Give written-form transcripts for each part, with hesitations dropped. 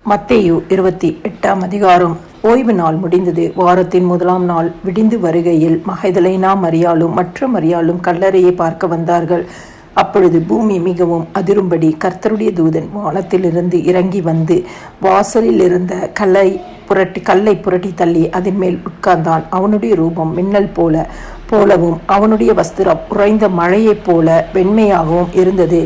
மத்தேயு 28 அதிகாரம். ஓய்வு நாள் முடிந்தது. வாரத்தின் முதலாம் நாள் விடிந்து வருகையில் மகதலேனா மரியாளும் மற்ற மரியாளும் கல்லறையை பார்க்க வந்தார்கள். அப்பொழுது பூமி மிகவும் அதிரும்படி கர்த்தருடைய தூதன் வானத்திலிருந்து இறங்கி வந்து வாசலில் இருந்த கல்லை புரட்டி தள்ளி அதன் மேல் உட்கார்ந்தான். அவனுடைய ரூபம் மின்னல் போலவும் அவனுடைய வஸ்திரம் உறைந்த மழையைப் போல வெண்மையாகவும் இருந்தது.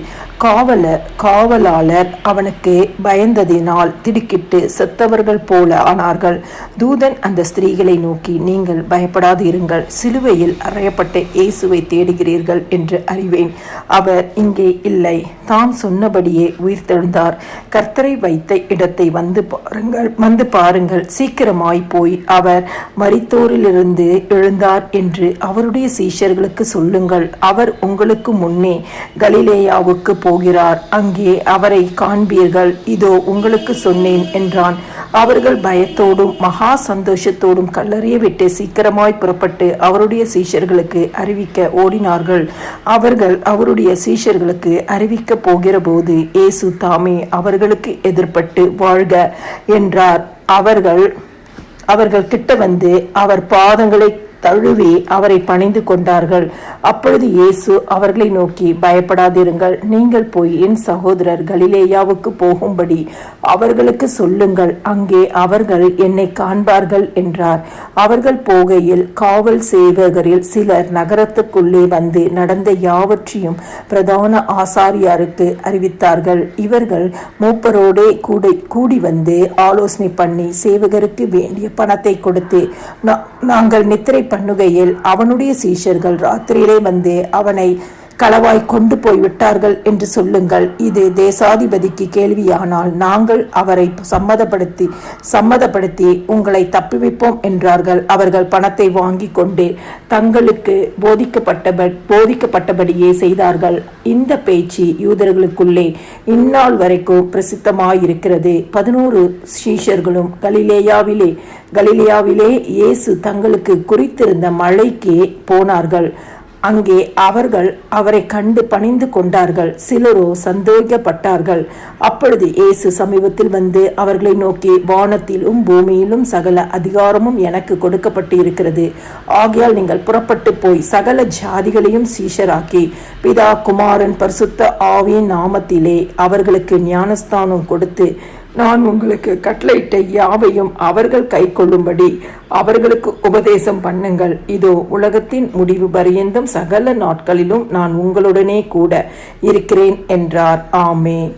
காவலாளர் அவனுக்கு பயந்ததினால் திடுக்கிட்டு செத்தவர்கள் போல ஆனார்கள். தூதன் அந்த ஸ்திரீகளை நோக்கி, நீங்கள் பயப்படாது இருங்கள். சிலுவையில் அறையப்பட்ட இயேசுவை தேடுகிறீர்கள் என்று அறிவேன். அவர் இங்கே இல்லை, தாம் சொன்னபடியே உயிர்த்தெழுந்தார். கர்த்தரை வைத்த இடத்தை வந்து பாருங்கள். சீக்கிரமாய் போய் அவர் மரித்தோரிலிருந்து எழுந்தார் என்று அவருடைய சீஷர்களுக்கு சொல்லுங்கள். அவர் உங்களுக்கு முன்னே கலிலேயாவுக்கு போகிறார், அங்கே அவரை காண்பீர்கள். இதோ உங்களுக்கு சொன்னேன் என்றான். அவர்கள் பயத்தோடும் மகா சந்தோஷத்தோடும் கல்லறையை விட்டு சீக்கிரமாய் புறப்பட்டு அவருடைய சீஷர்களுக்கு அறிவிக்க ஓடினார்கள். அவர்கள் அவருடைய சீஷர்களுக்கு அறிவிக்க போகிற போது இயேசு தாமே அவர்களுக்கு எதிர்பட்டு வாழ்க என்றார். அவர்கள் கிட்ட வந்து அவர் பாதங்களை தழுவி அவரை பணிந்து கொண்டார்கள். அப்பொழுது இயேசு அவர்களை நோக்கி, பயப்படாதிருங்கள். நீங்கள் போய் என் சகோதரர் கலிலேயாவுக்கு போகும்படி அவர்களுக்கு சொல்லுங்கள், அங்கே அவர்கள் என்னை காண்பார்கள் என்றார். அவர்கள் போகையில் காவல் சேவகரில் சிலர் நகரத்துக்குள்ளே வந்து நடந்த யாவற்றையும் பிரதான ஆசாரியாருக்கு அறிவித்தார்கள். இவர்கள் மூப்பரோடே கூடி வந்து ஆலோசனை பண்ணி சேவகருக்கு வேண்டிய பணத்தை கொடுத்து, நாங்கள் நித்திரை பண்ணுகையில் அவனுடைய சீஷர்கள் ராத்திரியிலே வந்து அவனை களவாய் கொண்டு போய் விட்டார்கள் என்று சொல்லுங்கள். இது தேசாதிபதிக்கு கேள்வியானால் நாங்கள் அவரை சம்மதப்படுத்தி உங்களை தப்புவிப்போம் என்றார்கள். அவர்கள் பணத்தை வாங்கி கொண்டு தங்களுக்கு போதிக்கப்பட்டபடியே செய்தார்கள். இந்த பேச்சு யூதர்களுக்குள்ளே இந்நாள் வரைக்கும் பிரசித்தமாயிருக்கிறது. 11 சீஷர்களும் கலிலேயாவிலே இயேசு தங்களுக்கு குறித்திருந்த மலைக்கு போனார்கள். அங்கே அவர்கள் அவரை கண்டு பணிந்து கொண்டார்கள். சிலரோ சந்தேகப்பட்டார்கள். அப்பொழுது இயேசு சமீபத்தில் வந்து அவர்களை நோக்கி, வானத்திலும் பூமியிலும் சகல அதிகாரமும் எனக்கு கொடுக்கப்பட்டு இருக்கிறது. ஆகையால் நீங்கள் புறப்பட்டு போய் சகல ஜாதிகளையும் சீஷராக்கி பிதா குமாரன் பரிசுத்த ஆவியின் நாமத்திலே அவர்களுக்கு ஞானஸ்தானம் கொடுத்து, நான் உங்களுக்கு கட்டளையிட்ட யாவையும் அவர்கள் கை கொள்ளும்படி அவர்களுக்கு உபதேசம் பண்ணுங்கள். இதோ உலகத்தின் முடிவு பரியந்தம் சகல நாட்களிலும் நான் உங்களுடனே கூட இருக்கிறேன் என்றார். ஆமென்.